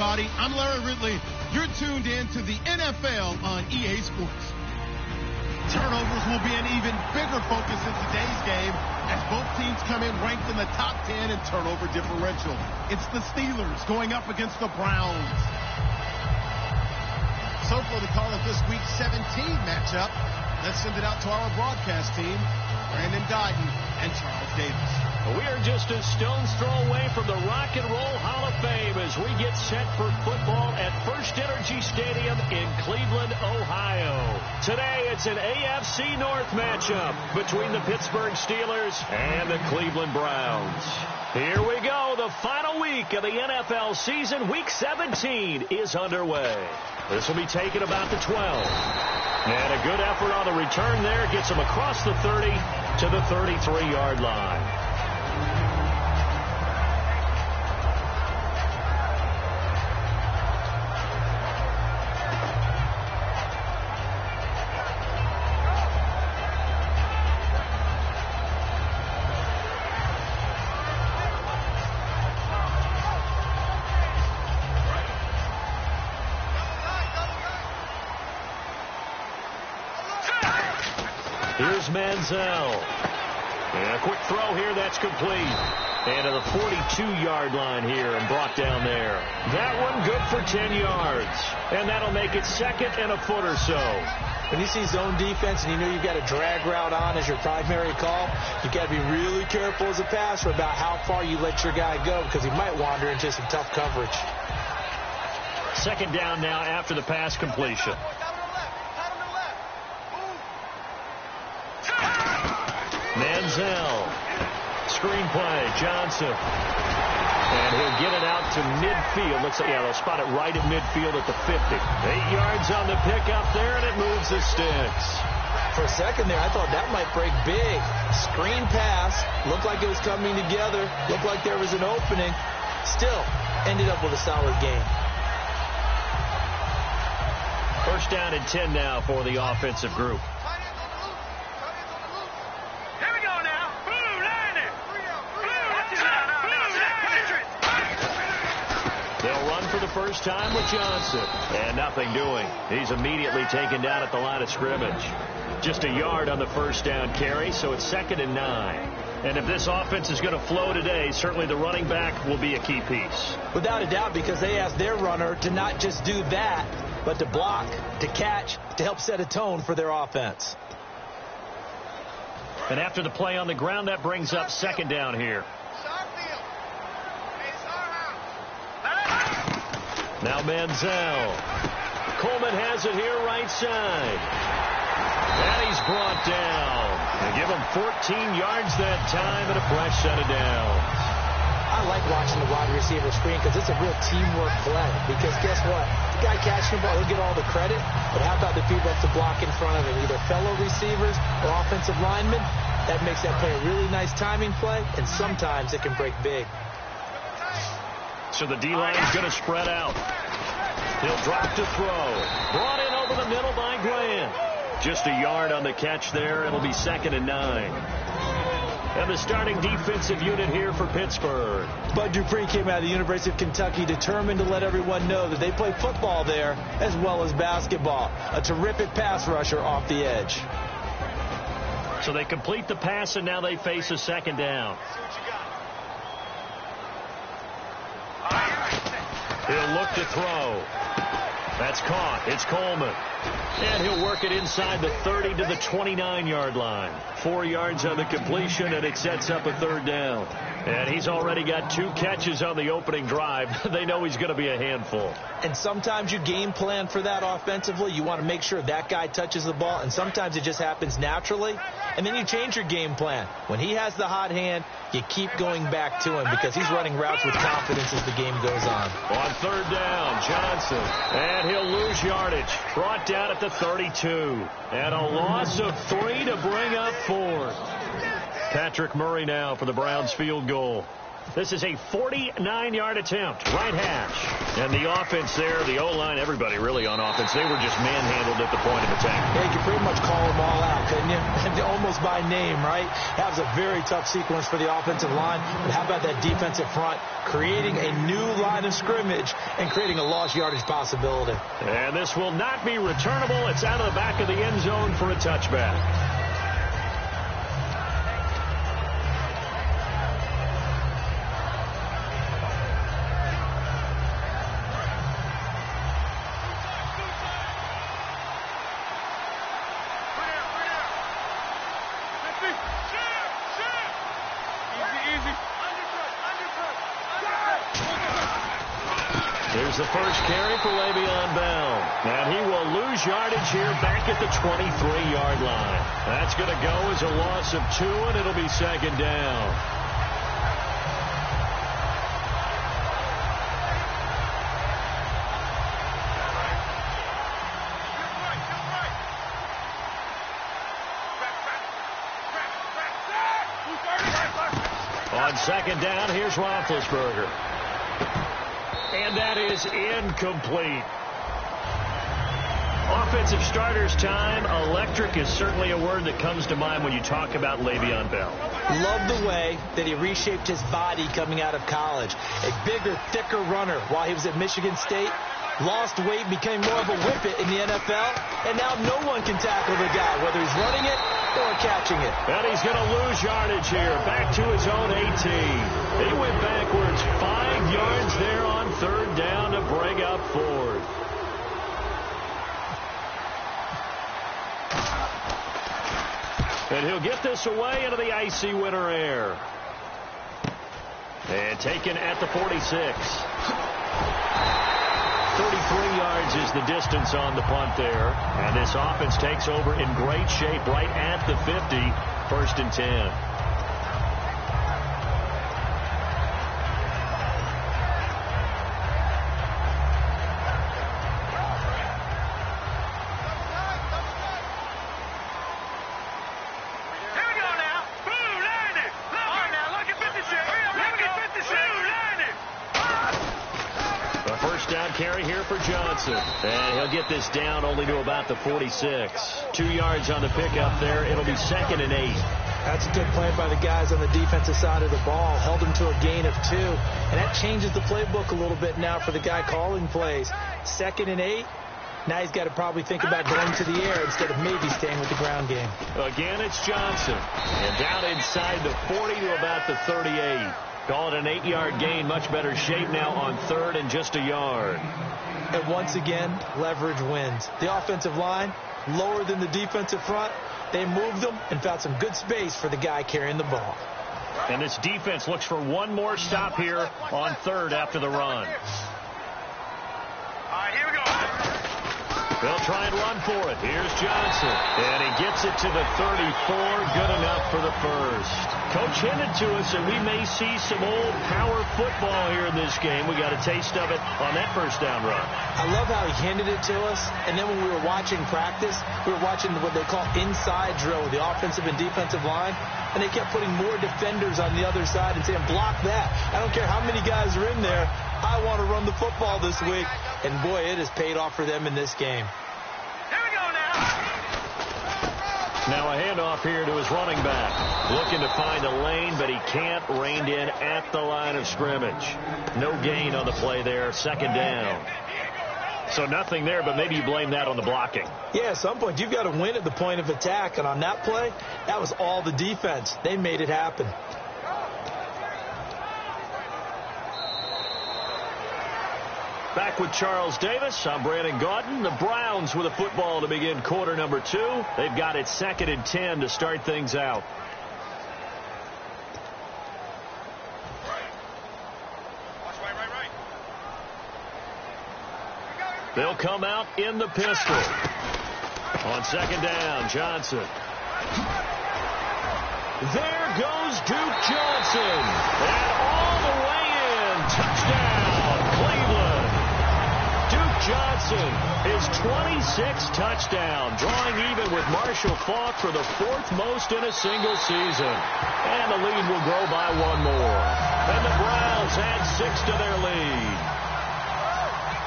everybody. I'm Larry Ridley. You're tuned in to the NFL on EA Sports. Turnovers will be an even bigger focus in today's game as both teams come in ranked in the top 10 in turnover differential. It's the Steelers going up against the Browns. So for the call of this week 17 matchup, let's send it out to our broadcast team, Brandon Guyton and Charles Davis. We are just a stone's throw away from the Rock and Roll Hall of Fame as we get set for football at First Energy Stadium in Cleveland, Ohio. Today, it's an AFC North matchup between the Pittsburgh Steelers and the Cleveland Browns. Here we go. The final week of the NFL season, Week 17, is underway. This will be taken about the 12. And a good effort on the return there gets him across the 30 to the 33-yard line. Here's Manziel. And a quick throw here, that's complete. And to the 42-yard line here and brought down there. That one good for 10 yards. And that'll make it second and a foot or so. When you see zone defense and you know you've got a drag route on as your primary call, you've got to be really careful as a passer about how far you let your guy go because he might wander into some tough coverage. Second down now after the pass completion. Manziel. Screen play. Johnson. And he'll get it out to midfield. Looks like, yeah, they'll spot it right at midfield at the 50. 8 yards on the pickup there, and it moves the sticks. For a second there, I thought that might break big. Screen pass. Looked like it was coming together. Looked like there was an opening. Still ended up with a solid game. First down and 10 now for the offensive group. They'll run for the first time with Johnson. And nothing doing. He's immediately taken down at the line of scrimmage. Just a yard on the first down carry, so it's 2nd and 9. And if this offense is going to flow today, certainly the running back will be a key piece. Without a doubt, because they asked their runner to not just do that, but to block, to catch, to help set a tone for their offense. And after the play on the ground, that brings up 2nd down here. Now Manziel. Coleman has it here right side. And he's brought down. They give him 14 yards that time and a fresh set of downs. I like watching the wide receiver screen because it's a real teamwork play. Because guess what? The guy catching the ball, he'll get all the credit. But how about the people that have to block in front of him? Either fellow receivers or offensive linemen. That makes that play a really nice timing play. And sometimes it can break big. So the D-line is going to spread out. He'll drop to throw. Brought in over the middle by Grant. Just a yard on the catch there. It'll be 2nd and 9. And the starting defensive unit here for Pittsburgh. Bud Dupree came out of the University of Kentucky determined to let everyone know that they play football there as well as basketball. A terrific pass rusher off the edge. So they complete the pass, and now they face a 2nd down. He'll look to throw. That's caught. It's Coleman. And he'll work it inside the 30 to the 29-yard line. 4 yards on the completion, and it sets up a 3rd down. And he's already got 2 catches on the opening drive. They know he's going to be a handful. And sometimes you game plan for that offensively. You want to make sure that guy touches the ball, and sometimes it just happens naturally. And then you change your game plan. When he has the hot hand, you keep going back to him because he's running routes with confidence as the game goes on. On 3rd down, Johnson. And he'll lose yardage. Brought down at the 32. And a loss of 3 to bring up 4. Patrick Murray now for the Browns field goal. This is a 49-yard attempt, right hash. And the offense there, the O-line, everybody really on offense, they were just manhandled at the point of attack. Yeah, you could pretty much call them all out, couldn't you? Almost by name, right? That was a very tough sequence for the offensive line. But how about that defensive front creating a new line of scrimmage and creating a lost yardage possibility? And this will not be returnable. It's out of the back of the end zone for a touchback. Here's the first carry for Le'Veon Bell. And he will lose yardage here back at the 23-yard line. That's going to go as a loss of 2, and it'll be second down. On second down, here's Roethlisberger. And that is incomplete. Offensive starters time. Electric is certainly a word that comes to mind when you talk about Le'Veon Bell. Love the way that he reshaped his body coming out of college. A bigger, thicker runner while he was at Michigan State. Lost weight, became more of a whippet in the NFL. And now no one can tackle the guy, whether he's running it or catching it. And he's going to lose yardage here. Back to his own 18. He went backwards 5 yards there on third down to bring up fourth. And he'll get this away into the icy winter air. And taken at the 46. 33 yards is the distance on the punt there. And this offense takes over in great shape right at the 50. 1st and 10. Carry here for Johnson. And he'll get this down only to about the 46. 2 yards on the pickup there. It'll be 2nd and 8. That's a good play by the guys on the defensive side of the ball. Held him to a gain of 2. And that changes the playbook a little bit now for the guy calling plays. 2nd and 8. Now he's got to probably think about going to the air instead of maybe staying with the ground game. Again, it's Johnson. And down inside the 40 to about the 38. Call it an 8-yard gain. Much better shape now on 3rd and just a yard. And once again, leverage wins. The offensive line, lower than the defensive front. They moved them and found some good space for the guy carrying the ball. And this defense looks for one more stop here on 3rd after the run. All right, here we go. They'll try and run for it. Here's Johnson. And he gets it to the 34. Good enough for the first. Coach hinted to us that we may see some old power football here in this game. We got a taste of it on that first down run. I love how he hinted it to us. And then when we were watching practice, we were watching what they call inside drill with the offensive and defensive line. And they kept putting more defenders on the other side and saying, block that. I don't care how many guys are in there. I want to run the football this week. And, boy, it has paid off for them in this game. Here we go now. Now a handoff here to his running back. Looking to find a lane, but he can't. Reined in at the line of scrimmage. No gain on the play there. 2nd down. So nothing there, but maybe you blame that on the blocking. Yeah, at some point, you've got to win at the point of attack. And on that play, that was all the defense. They made it happen. Back with Charles Davis. I'm Brandon Gaudin. The Browns with a football to begin quarter number 2. They've got it 2nd and 10 to start things out. They'll come out in the pistol. On 2nd down, Johnson. There goes Duke Johnson. And all the way in. Touchdown, Cleveland. Duke Johnson, his 26th touchdown, drawing even with Marshall Faulk for the 4th most in a single season. And the lead will grow by 1 more. And the Browns add 6 to their lead.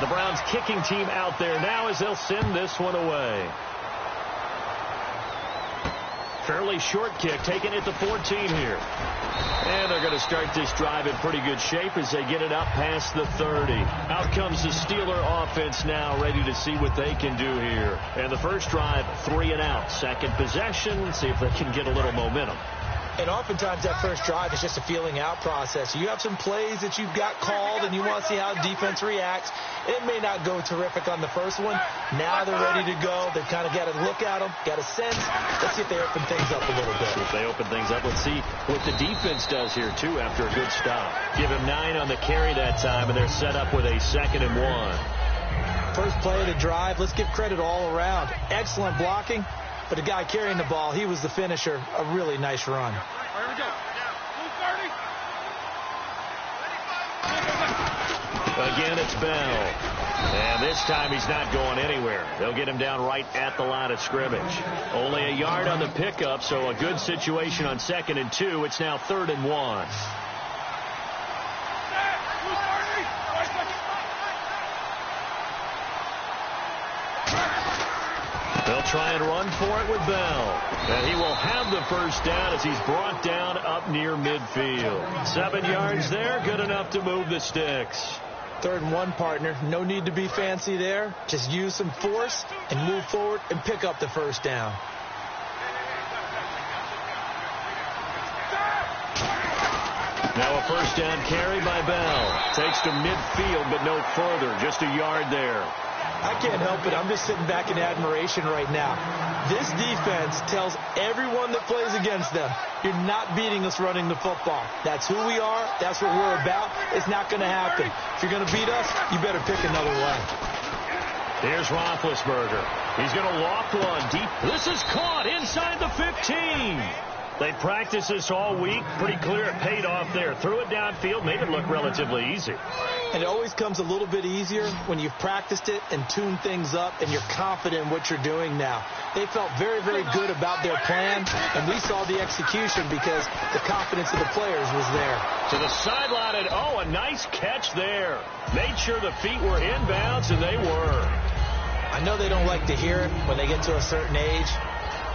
The Browns kicking team out there now as they'll send this one away. Fairly short kick, taken at the 14 here. And they're going to start this drive in pretty good shape as they get it up past the 30. Out comes the Steeler offense now, ready to see what they can do here. And the first drive, 3 and out. Second possession, see if they can get a little momentum. And oftentimes that first drive is just a feeling out process. You have some plays that you've got called and you want to see how defense reacts. It may not go terrific on the first one. Now they're ready to go. They've kind of got to look at them, got a sense. Let's see if they open things up a little bit. If they open things up, let's see what the defense does here, too, after a good stop. Give him 9 on the carry that time, and they're set up with a 2nd and 1. First play of the drive, let's give credit all around. Excellent blocking. But the guy carrying the ball, he was the finisher. A really nice run. Here we go. Again, it's Bell. And this time he's not going anywhere. They'll get him down right at the line of scrimmage. Only a yard on the pickup, so a good situation on 2nd and 2. It's now 3rd and 1. They'll try and run for it with Bell. And he will have the first down as he's brought down up near midfield. 7 yards there, good enough to move the sticks. 3rd and 1, partner. No need to be fancy there. Just use some force and move forward and pick up the first down. Now a first down carry by Bell. Takes to midfield, but no further. Just a yard there. I can't help it. I'm just sitting back in admiration right now. This defense tells everyone that plays against them, you're not beating us running the football. That's who we are. That's what we're about. It's not going to happen. If you're going to beat us, you better pick another way. Here's Roethlisberger. He's going to loft one deep. This is caught inside the 15. They practiced this all week. Pretty clear it paid off there. Threw it downfield, made it look relatively easy. And it always comes a little bit easier when you've practiced it and tuned things up and you're confident in what you're doing now. They felt very, very good about their plan, and we saw the execution because the confidence of the players was there. To the sideline, and oh, a nice catch there. Made sure the feet were inbounds, and they were. I know they don't like to hear it when they get to a certain age,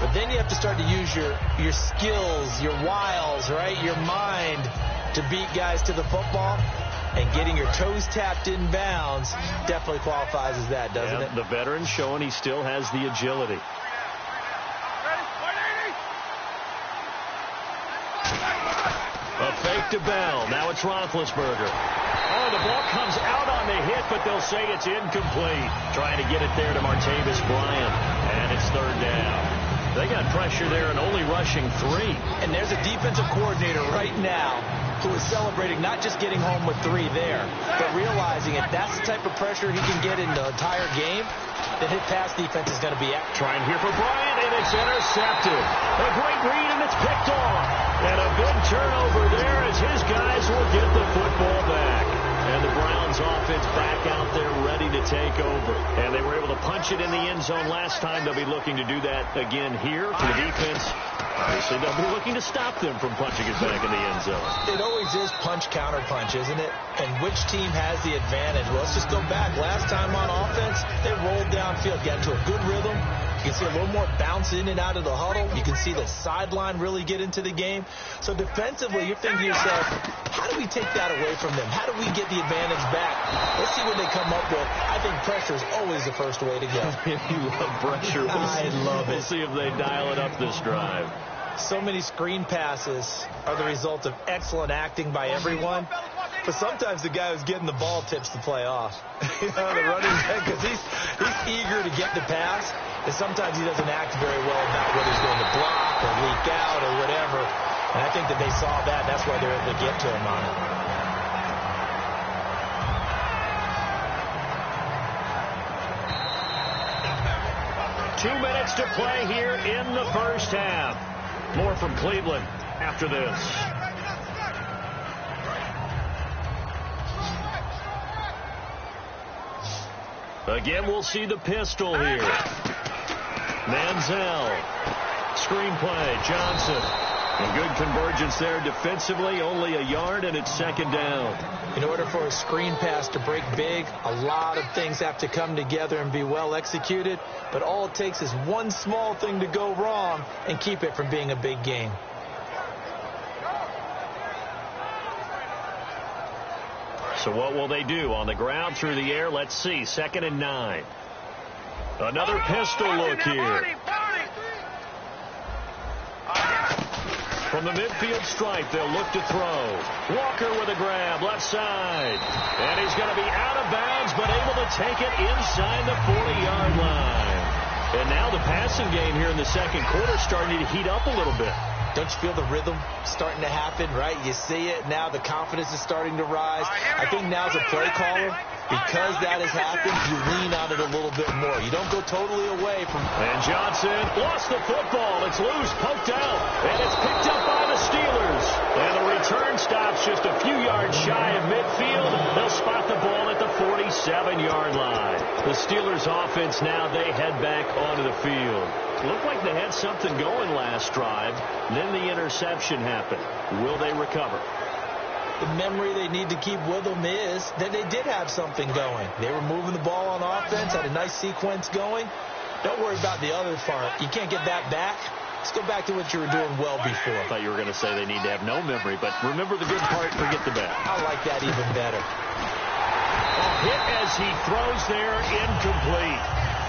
but then you have to start to use your skills, your wiles, right, your mind to beat guys to the football. And getting your toes tapped in bounds definitely qualifies as that, doesn't it? The veteran showing he still has the agility. A fake to Bell. Now it's Roethlisberger. Oh, the ball comes out on the hit, but they'll say it's incomplete. Trying to get it there to Martavis Bryant. And it's 3rd down. They got pressure there and only rushing 3. And there's a defensive coordinator right now who is celebrating not just getting home with 3 there, but realizing if that's the type of pressure he can get in the entire game, then his pass defense is going to be at. Trying here for Bryant, and it's intercepted. A great read, and it's picked off. And a big turnover there as his guys will get the football back. And the Browns offense back out there ready to take over. And they were able to punch it in the end zone last time. They'll be looking to do that again here for the defense. Obviously, they'll be looking to stop them from punching it back in the end zone. It always is punch-counter-punch, isn't it? And which team has the advantage? Well, let's just go back. Last time on offense, they rolled downfield, got into a good rhythm. You can see a little more bounce in and out of the huddle. You can see the sideline really get into the game. So defensively, you're thinking to yourself, how do we take that away from them? How do we get the advantage back? Let's see what they come up with. I think pressure is always the first way to go. You love pressure. I love it. We'll see if they dial it up this drive. So many screen passes are the result of excellent acting by everyone. But sometimes the guy who's getting the ball tips the play off. The running back, because he's eager to get the pass. And sometimes he doesn't act very well about whether he's going to block or leak out or whatever. And I think that they saw that. That's why they're able to get to him on it. 2 minutes to play here in the first half. More from Cleveland after this. Again, we'll see the pistol here. Manziel. Screenplay. Johnson. And good convergence there defensively. Only a yard, and it's second down. In order for a screen pass to break big, a lot of things have to come together and be well executed. But all it takes is one small thing to go wrong and keep it from being a big game. So what will they do? On the ground, through the air, let's see. 2nd and 9. Another pistol look here. From the midfield stripe, they'll look to throw. Walker with a grab, left side. And he's going to be out of bounds, but able to take it inside the 40-yard line. And now the passing game here in the second quarter starting to heat up a little bit. Don't you feel the rhythm starting to happen, right? You see it now. The confidence is starting to rise. I think now's a play caller. Because that has happened, you lean on it a little bit more. You don't go totally away from... And Johnson lost the football. It's loose, poked out, and it's picked up by the Steelers. And the return stops just a few yards shy of midfield. They'll spot the ball at the 47-yard line. The Steelers offense now, they head back onto the field. Looked like they had something going last drive. Then the interception happened. Will they recover? The memory they need to keep with them is that they did have something going. They were moving the ball on offense, had a nice sequence going. Don't worry about the other part. You can't get that back. Let's go back to what you were doing well before. I thought you were going to say they need to have no memory, but remember the good part, forget the bad. I like that even better. A hit as he throws there, incomplete.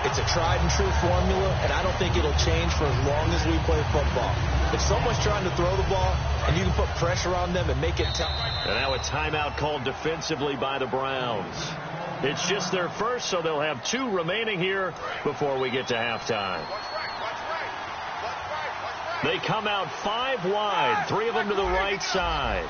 It's a tried-and-true formula, and I don't think it'll change for as long as we play football. If someone's trying to throw the ball, and you can put pressure on them and make it tough. And now a timeout called defensively by the Browns. It's just their first, so they'll have 2 remaining here before we get to halftime. They come out 5 wide, 3 of them to the right side.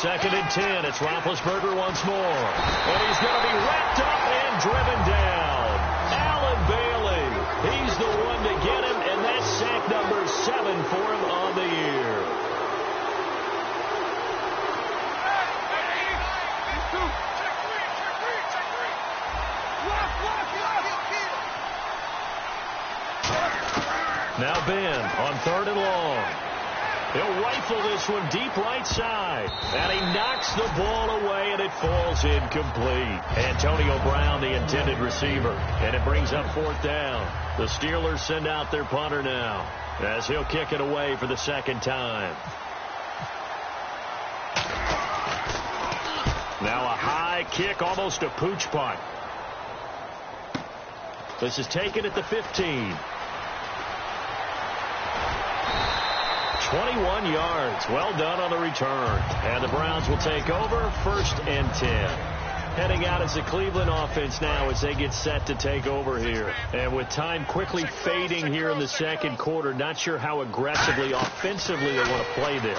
2nd and 10. It's Roethlisberger once more. And he's going to be wrapped up and driven down. Allen Bailey. He's the one to get him, and that's sack number 7 for him on the year. Now Ben on 3rd and long. He'll rifle this one deep right side. And he knocks the ball away, and it falls incomplete. Antonio Brown, the intended receiver. And it brings up 4th down. The Steelers send out their punter now, as he'll kick it away for the 2nd time. Now a high kick, almost a pooch punt. This is taken at the 15. 21 yards. Well done on the return. And the Browns will take over 1st and 10. Heading out as the Cleveland offense now as they get set to take over here. And with time quickly fading here in the second quarter, not sure how aggressively, offensively they want to play this.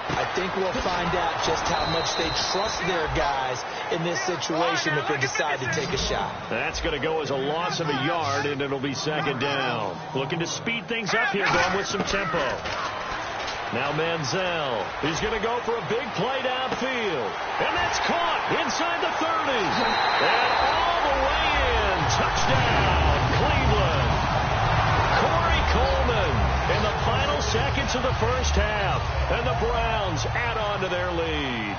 I think we'll find out just how much they trust their guys in this situation if they decide to take a shot. That's going to go as a loss of a yard, and it'll be 2nd down. Looking to speed things up here, going with some tempo. Now Manziel. He's going to go for a big play downfield. And that's caught inside the 30. And all the way in. Touchdown, Cleveland. Corey Coleman in the final seconds of the first half. And the Browns add on to their lead.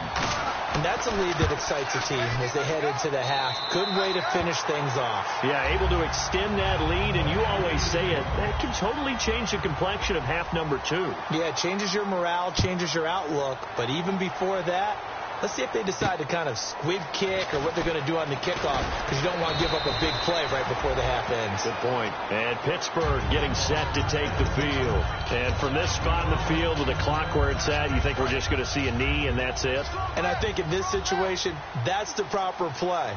And that's a lead that excites a team as they head into the half. Good way to finish things off. Yeah, able to extend that lead, and you always say it, that can totally change the complexion of half number 2. Yeah, it changes your morale, changes your outlook. But even before that, let's see if they decide to kind of squib kick or what they're going to do on the kickoff, because you don't want to give up a big play right before the half ends. Good point. And Pittsburgh getting set to take the field. And from this spot in the field with the clock where it's at, you think we're just going to see a knee and that's it? And I think in this situation, that's the proper play.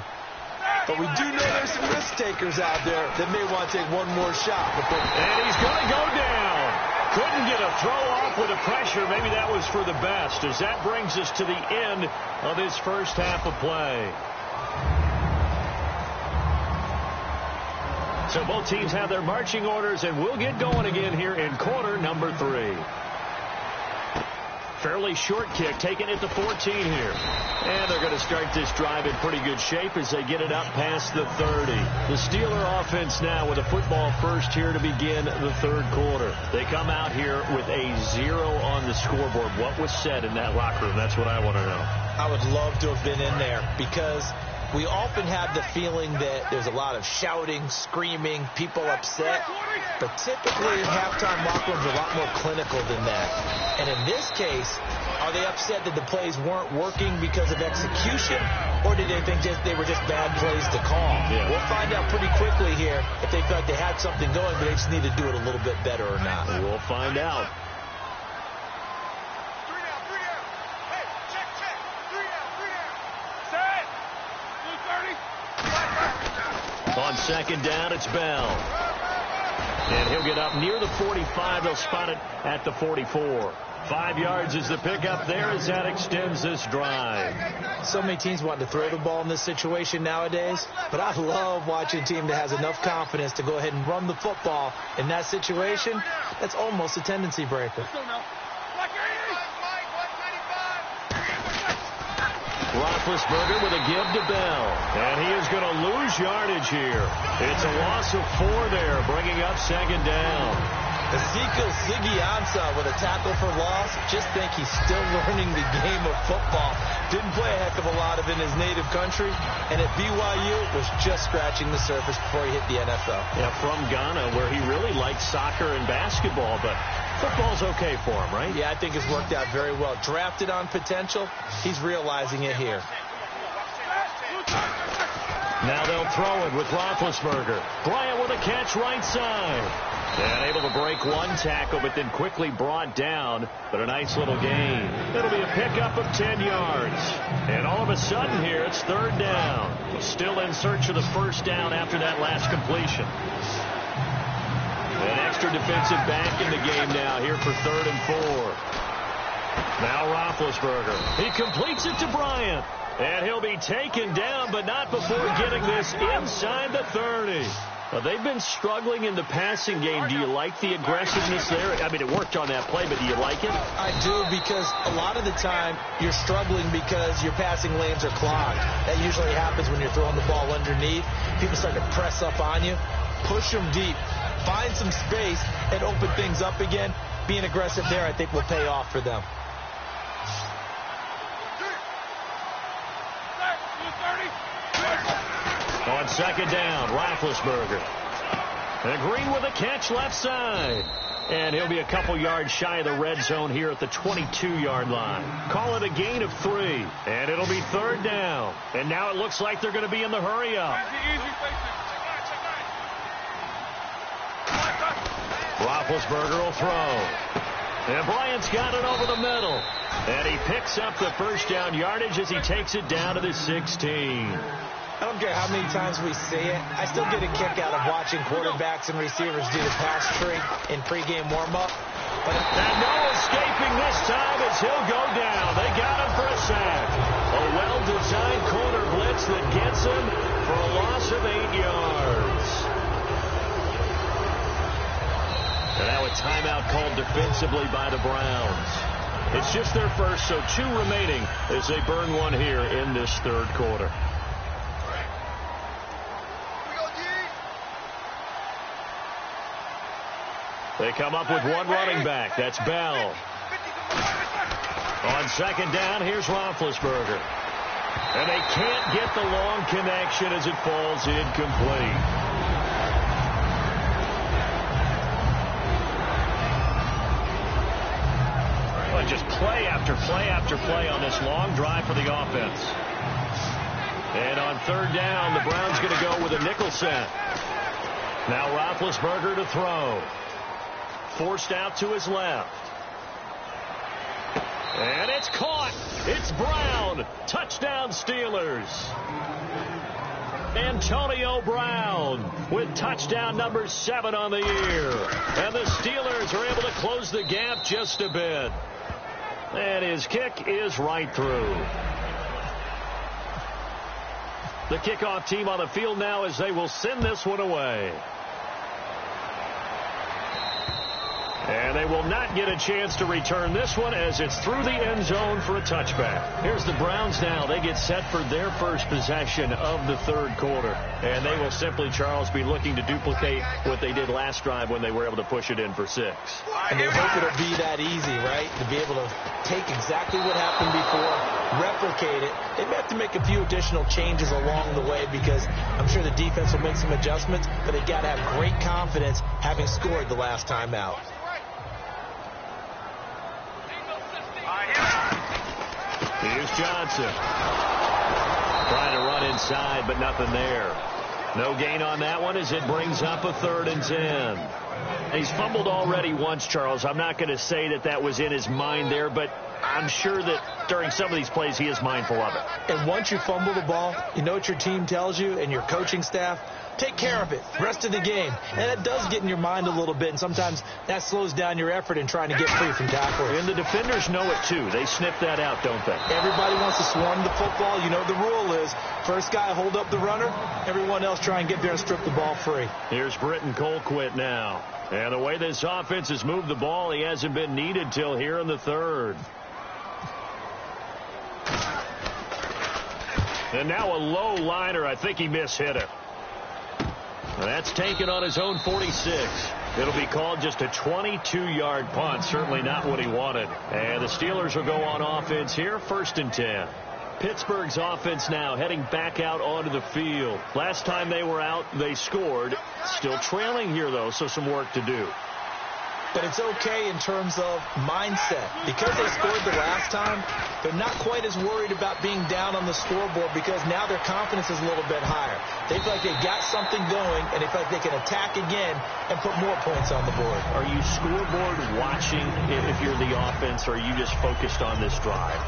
But we do know there's some risk takers out there that may want to take one more shot. And he's going to go down. Couldn't get a throw off with the pressure. Maybe that was for the best, as that brings us to the end of this first half of play. So both teams have their marching orders, and we'll get going again here in quarter number 3. Fairly short kick, taking it to 14 here. And they're going to start this drive in pretty good shape as they get it up past the 30. The Steeler offense now with a football first here to begin the third quarter. They come out here with a 0 on the scoreboard. What was said in that locker room? That's what I want to know. I would love to have been in there because we often have the feeling that there's a lot of shouting, screaming, people upset. But typically, halftime locker rooms are a lot more clinical than that. And in this case, are they upset that the plays weren't working because of execution? Or did they think they were just bad plays to call? Yeah. We'll find out pretty quickly here if they felt like they had something going, but they just need to do it a little bit better or not. We'll find out. On second down, it's Bell. And he'll get up near the 45. They'll spot it at the 44. 5 yards is the pickup there as that extends this drive. So many teams want to throw the ball in this situation nowadays, but I love watching a team that has enough confidence to go ahead and run the football. In that situation, that's almost a tendency breaker. Roethlisberger with a give to Bell. And he is going to lose yardage here. It's a loss of 4 there, bringing up second down. Ezekiel Ziggy-Ansah with a tackle for loss. Just think he's still learning the game of football. Didn't play a heck of a lot of in his native country. And at BYU, was just scratching the surface before he hit the NFL. Yeah, from Ghana, where he really liked soccer and basketball, but football's okay for him, right? Yeah, I think it's worked out very well. Drafted on potential, he's realizing it here. Now they'll throw it with Roethlisberger. Bryant with a catch right side. And able to break one tackle, but then quickly brought down. But a nice little gain. It'll be a pickup of 10 yards. And all of a sudden here, it's third down. Still in search of the first down after that last completion. An extra defensive back in the game now here for 3rd and 4. Now Roethlisberger. He completes it to Bryant. And he'll be taken down, but not before getting this inside the 30. Well, they've been struggling in the passing game. Do you like the aggressiveness there? I mean, it worked on that play, but do you like it? I do, because a lot of the time you're struggling because your passing lanes are clogged. That usually happens when you're throwing the ball underneath. People start to press up on you. Push them deep. Find some space and open things up again. Being aggressive there, I think, will pay off for them. On second down, Roethlisberger. And Green with a catch left side. And he'll be a couple yards shy of the red zone here at the 22-yard line. Call it a gain of 3. And it'll be third down. And now it looks like they're going to be in the hurry-up. Roethlisberger will throw. And Bryant's got it over the middle. And he picks up the first down yardage as he takes it down to the 16. I don't care how many times we see it. I still get a kick out of watching quarterbacks and receivers do the pass tree in pregame warm-up. And no escaping this time as he'll go down. They got him for a sack. A well-designed corner blitz that gets him for a loss of 8 yards. And now a timeout called defensively by the Browns. It's just their first, so 2 remaining as they burn one here in this third quarter. They come up with one running back. That's Bell. On second down, here's Roethlisberger. And they can't get the long connection as it falls incomplete. Well, just play after play after play on this long drive for the offense. And on third down, the Browns going to go with a nickel set. Now Roethlisberger to throw. Forced out to his left. And it's caught. It's Brown. Touchdown Steelers. Antonio Brown with touchdown number 7 on the year. And the Steelers are able to close the gap just a bit. And his kick is right through. The kickoff team on the field now as they will send this one away. And And they will not get a chance to return this one as it's through the end zone for a touchback. Here's the Browns now. They get set for their first possession of the third quarter. And they will simply, Charles, be looking to duplicate what they did last drive when they were able to push it in for 6. And they hope it'll be that easy, right? To be able to take exactly what happened before, replicate it. They may have to make a few additional changes along the way because I'm sure the defense will make some adjustments, but they got to have great confidence having scored the last time out. Here's Johnson. Trying to run inside, but nothing there. No gain on that one as it brings up a 3rd and 10. He's fumbled already once, Charles. I'm not going to say that that was in his mind there, but I'm sure that during some of these plays he is mindful of it. And once you fumble the ball, you know what your team tells you and your coaching staff? Take care of it. Rest of the game. And it does get in your mind a little bit, and sometimes that slows down your effort in trying to get free from tacklers. And the defenders know it, too. They sniff that out, don't they? Everybody wants to swarm the football. You know the rule is first guy hold up the runner, everyone else try and get there and strip the ball free. Here's Britton Colquitt now. And the way this offense has moved the ball, he hasn't been needed till here in the 3rd. And now a low liner. I think he mishit it. And that's taken on his own 46. It'll be called just a 22-yard punt. Certainly not what he wanted. And the Steelers will go on offense here, 1st and 10. Pittsburgh's offense now heading back out onto the field. Last time they were out, they scored. Still trailing here, though, so some work to do. But it's okay in terms of mindset. Because they scored the last time, they're not quite as worried about being down on the scoreboard because now their confidence is a little bit higher. They feel like they got something going, and they feel like they can attack again and put more points on the board. Are you scoreboard watching if you're the offense, or are you just focused on this drive?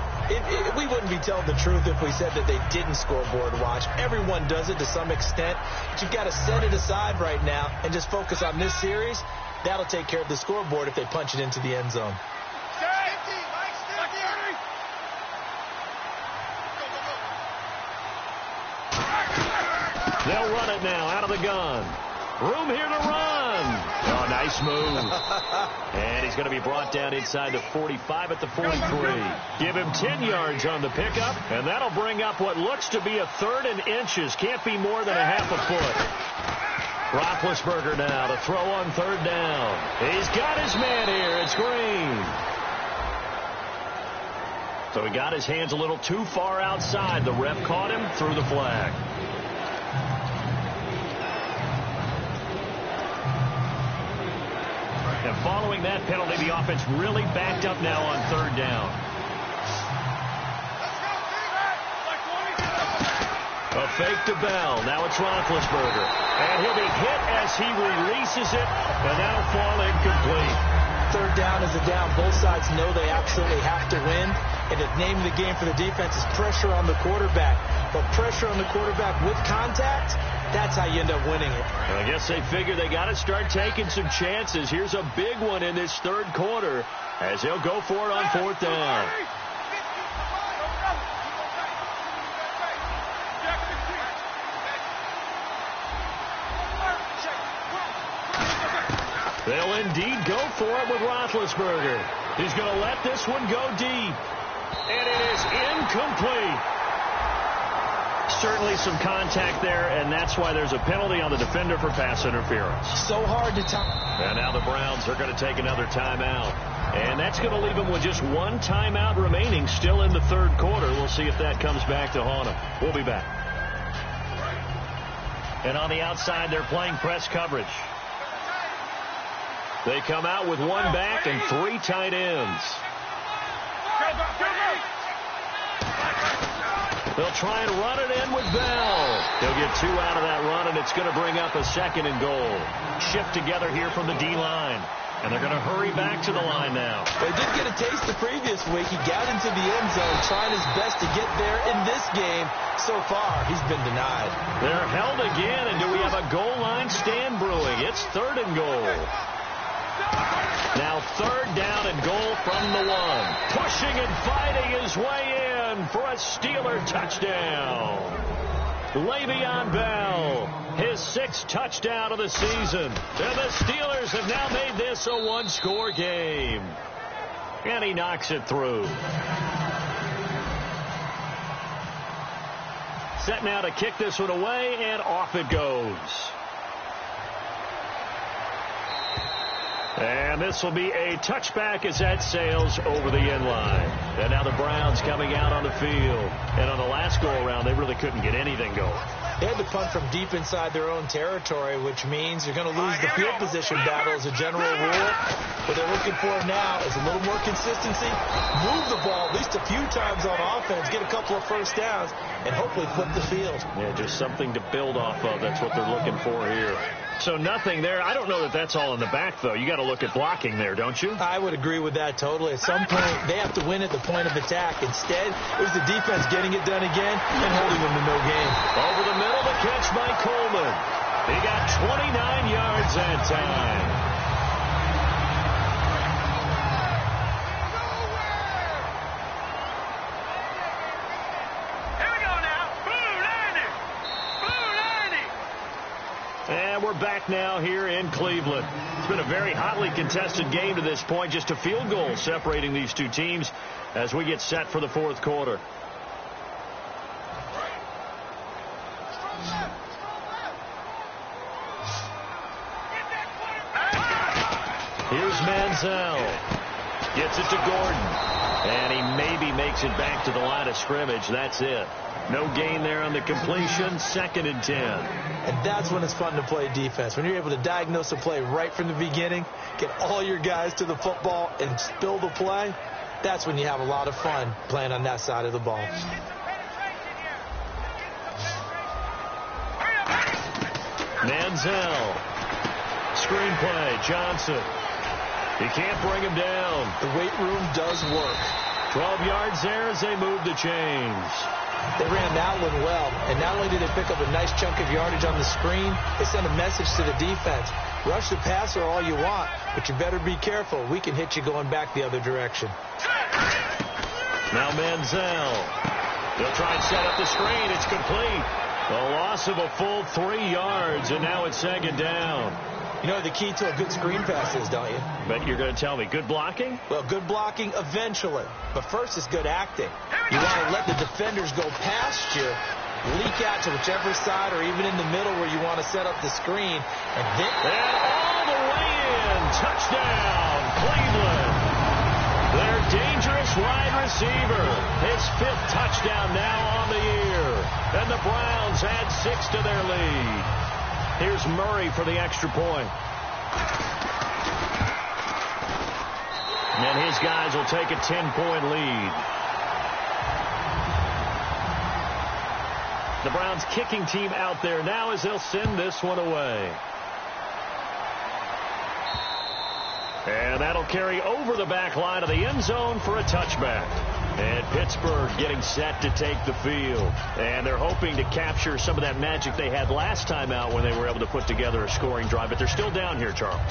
We wouldn't be telling the truth if we said that they didn't scoreboard watch. Everyone does it to some extent, but you've got to set it aside right now and just focus on this series. That'll take care of the scoreboard if they punch it into the end zone. They'll run it now out of the gun. Room here to run. Oh, nice move. And he's going to be brought down inside the 45 at the 43. Give him 10 yards on the pickup, and that'll bring up what looks to be a 3rd and inches. Can't be more than a half a foot. Roethlisberger now to throw on 3rd down. He's got his man here. It's Green. So he got his hands a little too far outside. The ref caught him, threw the flag. And following that penalty, the offense really backed up now on 3rd down. A fake to Bell. Now it's Roethlisberger. And he'll be hit as he releases it, and that'll fall incomplete. 3rd down is a down. Both sides know they absolutely have to win. And the name of the game for the defense is pressure on the quarterback. But pressure on the quarterback with contact, that's how you end up winning it. I guess they figure they got to start taking some chances. Here's a big one in this 3rd quarter as they'll go for it on 4th down. They'll indeed go for it with Roethlisberger. He's going to let this one go deep. And it is incomplete. Certainly some contact there, and that's why there's a penalty on the defender for pass interference. So hard to time. And now the Browns are going to take another timeout. And that's going to leave them with just one timeout remaining still in the 3rd quarter. We'll see if that comes back to haunt them. We'll be back. And on the outside, they're playing press coverage. They come out with 1 back and 3 tight ends. They'll try and run it in with Bell. They'll get 2 out of that run, and it's going to bring up a 2nd and goal. Shift together here from the D-line. And they're going to hurry back to the line now. They did get a taste the previous week. He got into the end zone trying his best to get there in this game. So far, he's been denied. They're held again, and do we have a goal line stand brewing? It's 3rd and goal. Now 3rd down and goal from the 1. Pushing and fighting his way in for a Steeler touchdown. Le'Veon Bell, his 6th touchdown of the season. And the Steelers have now made this a one-score game. And he knocks it through. Set now to kick this one away, and off it goes. And this will be a touchback as that sails over the end line. And now the Browns coming out on the field. And on the last go-around, they really couldn't get anything going. They had to punt from deep inside their own territory, which means you're going to lose the field position battle as a general rule. What they're looking for now is a little more consistency, move the ball at least a few times on offense, get a couple of first downs, and hopefully flip the field. Yeah, just something to build off of. That's what they're looking for here. So nothing there. I don't know that that's all in the back, though. You got to look at blocking there, don't you? I would agree with that totally. At some point, they have to win at the point of attack. Instead, it was the defense getting it done again and holding them to no gain. Over the middle, the catch by Coleman. He got 29 yards that time. And we're back now here in Cleveland. It's been a very hotly contested game to this point. Just a field goal separating these two teams as we get set for the fourth quarter. Here's Manziel. Gets it to Gordon. And he maybe makes it back to the line of scrimmage. That's it. No gain there on the completion. 2nd and 10. And that's when it's fun to play defense. When you're able to diagnose a play right from the beginning, get all your guys to the football and spill the play, that's when you have a lot of fun playing on that side of the ball. Manziel. Screenplay. Johnson. You can't bring him down. The weight room does work. 12 yards there as they move the chains. They ran that one well, and not only did they pick up a nice chunk of yardage on the screen, they sent a message to the defense. Rush the passer all you want, but you better be careful. We can hit you going back the other direction. Now Manziel. They'll try and set up the screen. It's complete. A loss of a full 3 yards, and now it's 2nd down. You know the key to a good screen pass is, don't you? But you're going to tell me, good blocking? Well, good blocking eventually. But first is good acting. You want to let the defenders go past you, leak out to whichever side or even in the middle where you want to set up the screen. And all the way in. Touchdown, Cleveland. Their dangerous wide receiver. His 5th touchdown now on the year. And the Browns add 6 to their lead. Here's Murray for the extra point. And his guys will take a 10-point lead. The Browns kicking team out there now as they'll send this one away. And that'll carry over the back line of the end zone for a touchback. And Pittsburgh getting set to take the field. And they're hoping to capture some of that magic they had last time out when they were able to put together a scoring drive. But they're still down here, Charles.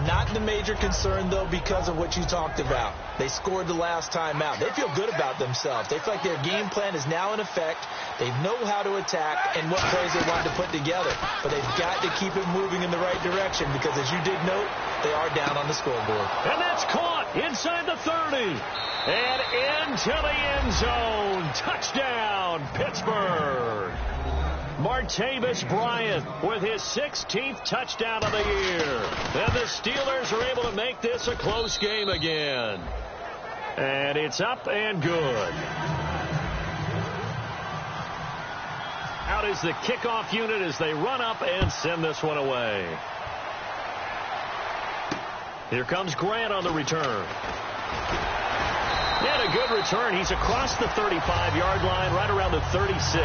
Not the major concern, though, because of what you talked about. They scored the last time out. They feel good about themselves. They feel like their game plan is now in effect. They know how to attack and what plays they want to put together. But they've got to keep it moving in the right direction because, as you did note, they are down on the scoreboard. And that's caught inside the 30. And into the end zone. Touchdown, Pittsburgh. Martavis Bryant with his 16th touchdown of the year. And the Steelers are able to make this a close game again. And it's up and good. Out is the kickoff unit as they run up and send this one away. Here comes Grant on the return. And a good return. He's across the 35-yard line, right around the 36.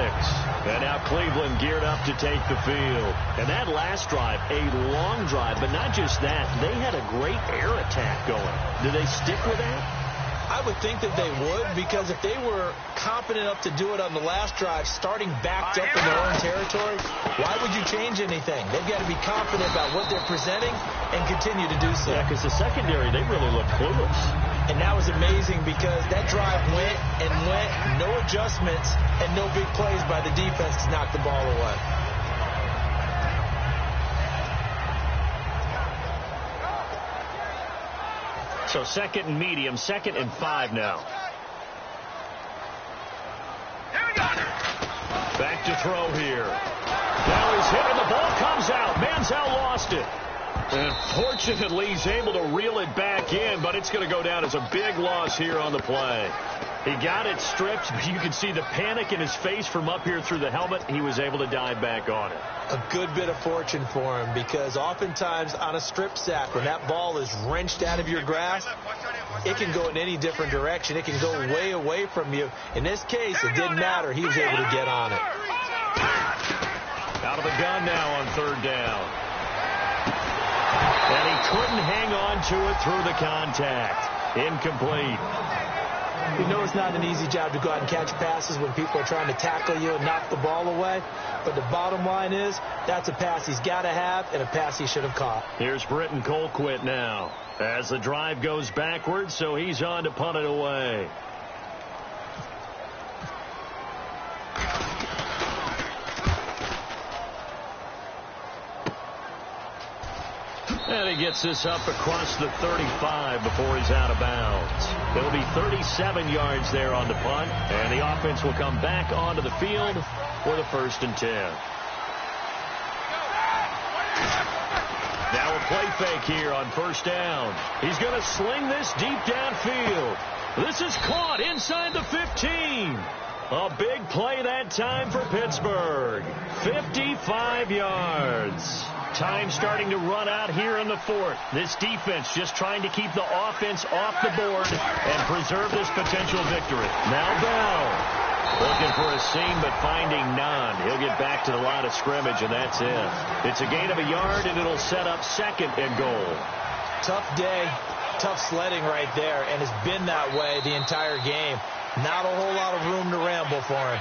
And now Cleveland geared up to take the field. And that last drive, a long drive, but not just that. They had a great air attack going. Do they stick with that? I would think that they would, because if they were confident enough to do it on the last drive, starting backed up in their own territory, why would you change anything? They've got to be confident about what they're presenting and continue to do so. Yeah, because the secondary, they really look clueless. And that was amazing because that drive went and went, no adjustments, and no big plays by the defense to knock the ball away. So second and medium, 2nd and 5 now. Back to throw here. Now he's hit and the ball comes out. Manziel lost it. And fortunately, he's able to reel it back in, but it's going to go down as a big loss here on the play. He got it stripped, but you can see the panic in his face from up here through the helmet. He was able to dive back on it. A good bit of fortune for him, because oftentimes on a strip sack, when that ball is wrenched out of your grasp, it can go in any different direction. It can go way away from you. In this case, it didn't matter. He was able to get on it. Out of the gun now on 3rd down. And he couldn't hang on to it through the contact. Incomplete. You know it's not an easy job to go out and catch passes when people are trying to tackle you and knock the ball away. But the bottom line is, that's a pass he's got to have and a pass he should have caught. Here's Britton Colquitt now as the drive goes backwards, so he's on to punt it away. And he gets this up across the 35 before he's out of bounds. It'll be 37 yards there on the punt, and the offense will come back onto the field for the 1st and 10. Now a play fake here on 1st down. He's going to sling this deep downfield. This is caught inside the 15. A big play that time for Pittsburgh. 55 yards. Time starting to run out here in the 4th. This defense just trying to keep the offense off the board and preserve this potential victory. Now Bell looking for a seam but finding none. He'll get back to the line of scrimmage, and that's it. It's a gain of a yard, and it'll set up 2nd and goal. Tough day, tough sledding right there, and it's been that way the entire game. Not a whole lot of room to ramble for him.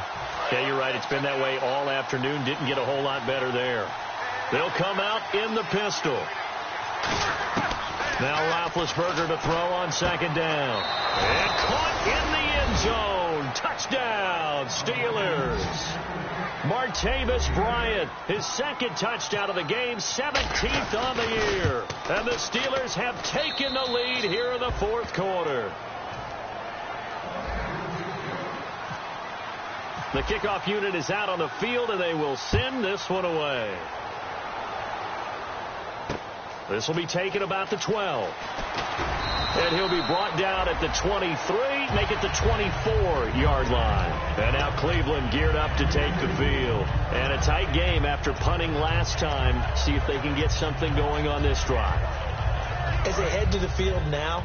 Yeah, you're right. It's been that way all afternoon. Didn't get a whole lot better there. They'll come out in the pistol. Now Roethlisberger to throw on 2nd down. And caught in the end zone. Touchdown, Steelers. Martavis Bryant, his 2nd touchdown of the game, 17th on the year. And the Steelers have taken the lead here in the 4th quarter. The kickoff unit is out on the field, and they will send this one away. This will be taken about the 12. And he'll be brought down at the 23, make it the 24-yard line. And now Cleveland geared up to take the field. And a tight game after punting last time. See if they can get something going on this drive. As they head to the field now,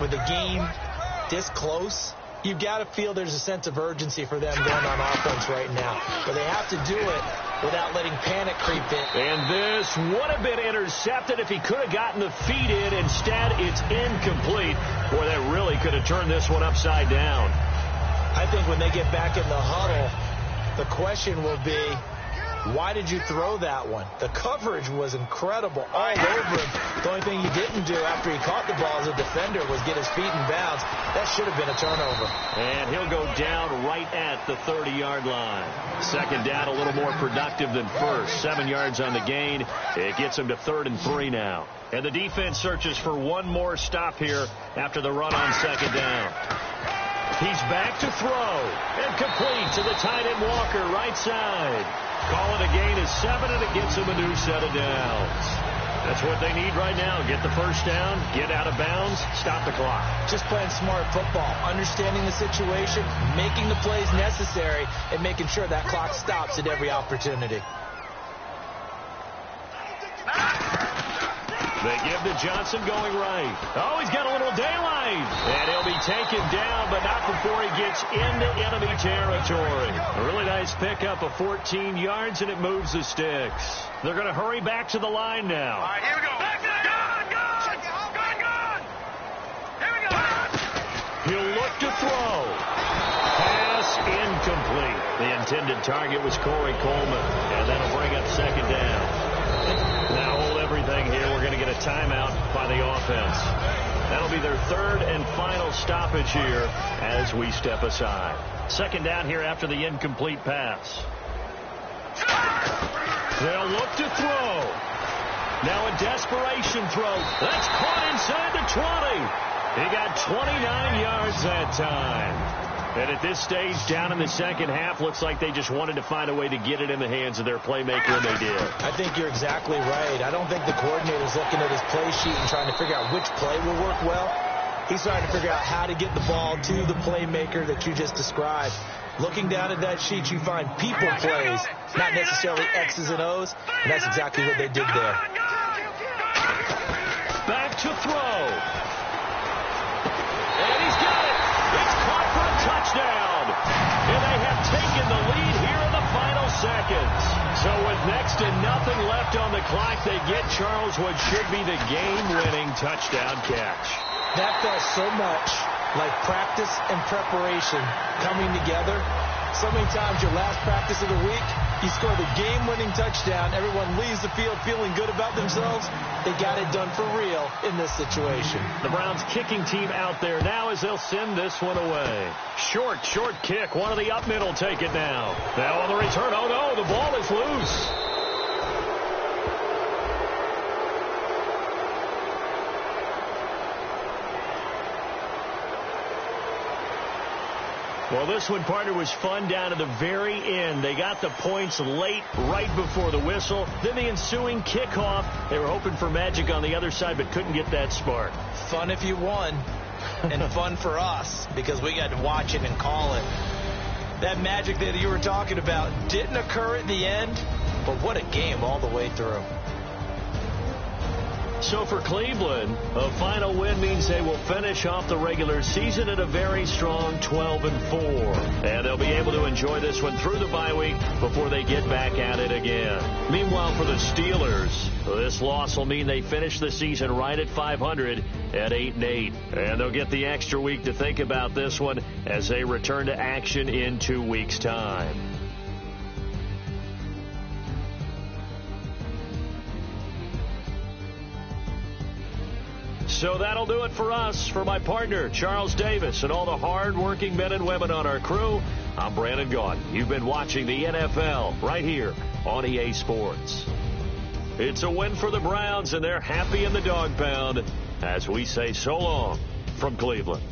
with the game this close, you've got to feel there's a sense of urgency for them going on offense right now. But they have to do it without letting panic creep in. And this would have been intercepted if he could have gotten the feet in. Instead, it's incomplete. Boy, that really could have turned this one upside down. I think when they get back in the huddle, the question will be, why did you throw that one? The coverage was incredible all over him. The only thing he didn't do after he caught the ball as a defender was get his feet in bounds. That should have been a turnover. And he'll go down right at the 30-yard line. 2nd down, a little more productive than first. 7 yards on the gain. It gets him to 3rd and 3 now. And the defense searches for one more stop here after the run on 2nd down. He's back to throw. And complete to the tight end Walker, right side. Call it a gain of 7, and it gets him a new set of downs. That's what they need right now. Get the 1st down, get out of bounds, stop the clock. Just playing smart football, understanding the situation, making the plays necessary, and making sure that clock stops at every opportunity. They give to Johnson going right. Oh, he's got a little daylight. And he'll be taken down, but not before he gets into enemy territory. A really nice pickup of 14 yards, and it moves the sticks. They're going to hurry back to the line now. All right, here we go. Good. Here we go. He'll intended target was Corey Coleman, and that'll bring up second down. Now hold everything here. We're going to get a timeout by the offense. That'll be their third and final stoppage here as we step aside. Second down here after the incomplete pass. They'll look to throw. Now a desperation throw. That's caught inside the 20. He got 29 yards that time. And at this stage, down in the second half, looks like they just wanted to find a way to get it in the hands of their playmaker, and they did. I think you're exactly right. I don't think the coordinator's looking at his play sheet and trying to figure out which play will work well. He's trying to figure out how to get the ball to the playmaker that you just described. Looking down at that sheet, you find people plays, not necessarily X's and O's, and that's exactly what they did there. Back to throw. And he's got it. It's caught for a touchdown. And they have taken the lead here in the final seconds. So with next to nothing left on the clock, they get Charles what should be the game-winning touchdown catch. That felt so much like practice and preparation coming together. So many times your last practice of the week, you score the game-winning touchdown. Everyone leaves the field feeling good about themselves. They got it done for real in this situation. The Browns kicking team out there now as they'll send this one away. Short kick. One of the up mid will take it now. Now on the return. Oh, no, the ball is loose. Well, this one, partner, was fun down to the very end. They got the points late, right before the whistle. Then the ensuing kickoff. They were hoping for magic on the other side, but couldn't get that spark. Fun if you won, and fun for us, because we got to watch it and call it. That magic that you were talking about didn't occur at the end, but what a game all the way through. So for Cleveland, a final win means they will finish off the regular season at a very strong 12-4. And they'll be able to enjoy this one through the bye week before they get back at it again. Meanwhile, for the Steelers, this loss will mean they finish the season right at 500 at 8-8. And they'll get the extra week to think about this one as they return to action in 2 weeks' time. So that'll do it for us. For my partner, Charles Davis, and all the hard-working men and women on our crew, I'm Brandon Gaudin. You've been watching the NFL right here on EA Sports. It's a win for the Browns, and they're happy in the dog pound as we say so long from Cleveland.